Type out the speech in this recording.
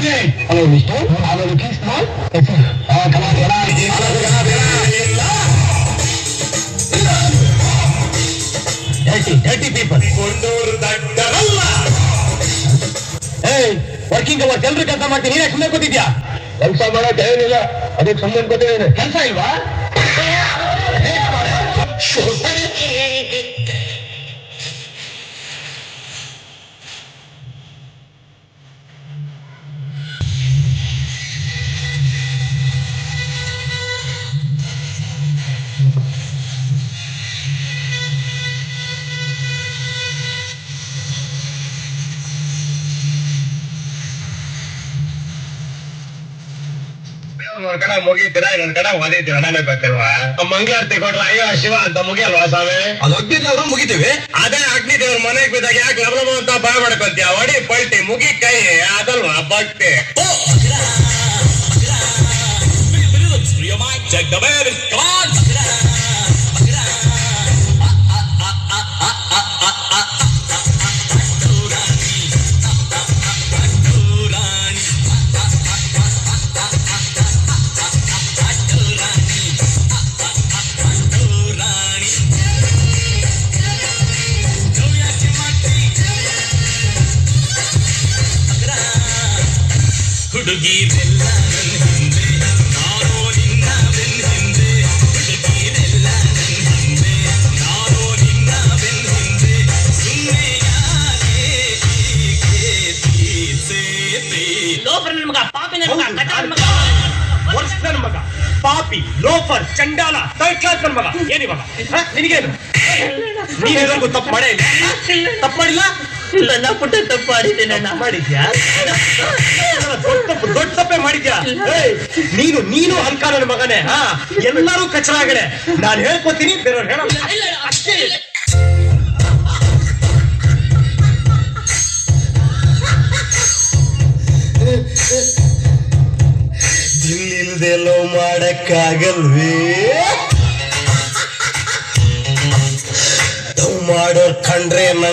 Hello, mister. I'm looking small. Come on, get out. Dirty people. Hey, working hours ಎಲ್ರು ಕೆಲಸ ಮಾಡ್ತೀನಿ, ನೀನೇ ಸುಮ್ಮನೆ ಕೂತಿದ್ಯಾ? ಕೆಲಸ ಮಾಡಕ್ಕೆ ಏನಿಲ್ಲ, ಅದಕ್ಕೆ ಸುಮ್ಮನೆ ಕೂತಿದ್ದೇನೆ. ಕೆಲಸ ಇಲ್ವಾ? ಒಂದ್ ಕಡೆ ಮುಗಿತೀರಾ, ಇನ್ನೊಂದ್ ಕಡೆ ಓದಿತೀರ, ನನಗೆ ಗೊತ್ತಿಲ್ವಾ? ಮಂಗಳಾರತಿ ಕೊಟ್ರ ಅಯ್ಯೋ ಶಿವ ಅಂತ ಮುಗಿಯಲ್ವಾ ಸ್ವಾಮಿ? ಅದು ಅಗ್ನಿದೇವ್ರು ಮುಗಿತೀವಿ. ಅದೇ ಅಗ್ನಿದೇವ್ರ ಮನೆಗೆ ಬಿದ್ದಾಗ ಯಾಕೆ ಲಬಲಬ ಅಂತ ಬಾಯ್ ಮಾಡ್ಕೊಂತೀಯ? ಒಡಿ ಪಲ್ಟಿ ಮುಗಿ ಕೈ ಅದಲ್ವಾ ಭಕ್ತಿ. ಹುಡುಗಿರೆಲ್ಲ ನನ್ನ ಹಿಂದೆ, ನಾನೋ ನಿನ್ನ ಬೆನ್ನ ಹಿಂದೆ. ಹುಡುಗಿರೆಲ್ಲ ನನ್ನ ಹಿಂದೆ, ನಾನೋ ನಿನ್ನ ಬೆನ್ನ ಹಿಂದೆ. ಸುಮ್ಮನೆ ಯಾಕೆ ಲೋಫರ್ ನನ್ನ ಮಗ, ಪಾಪಿ ನನ್ನ ಮಗ, ಕಟ್ಟ ನನ್ನ ಮಗ, ವರ್ಷ ನನ್ನ ಮಗ, ಪಾಪಿ, ಲೋಫರ್, ಚಂಡಾಲ, ಥರ್ಡ್ ಕ್ಲಾಸ್ ನನ್ನ ಮಗ. ಏನಿವಾಗ ನಿನಗೇನು? ನೀನೇನಾಗೂ ತಪ್ಪು ಮಾಡೇ ಇಲ್ಲ? ತಪ್ಪು ಮಾಡಿಲ್ಲ? ನನ್ನ ಪುಟ್ಟ ತಪ್ಪು ಮಾಡಿದ್ದೇನೆ. ಮಾಡಿದ್ಯಾ? ದೊಡ್ಡ ತಪ್ಪೆ ಮಾಡಿದ್ಯಾ? ನೀನು ಹಲ್ಕ ನನ್ನ ಮಗನೇ. ಎಲ್ಲರೂ ಕಚರಾಗಡೆ. ನಾನು ಹೇಳ್ಕೊತೀನಿ, ಬೇರೆಯವ್ರು ಹೇಳಲ್ಲ ಅಷ್ಟೇ. ದಿಲ್ಲಿಲ್ದೆಲ್ಲೋ ಮಾಡಕ್ಕಾಗಲ್ವೇ? ಮಾಡೋರ್ ಕಂಡ್ರೆ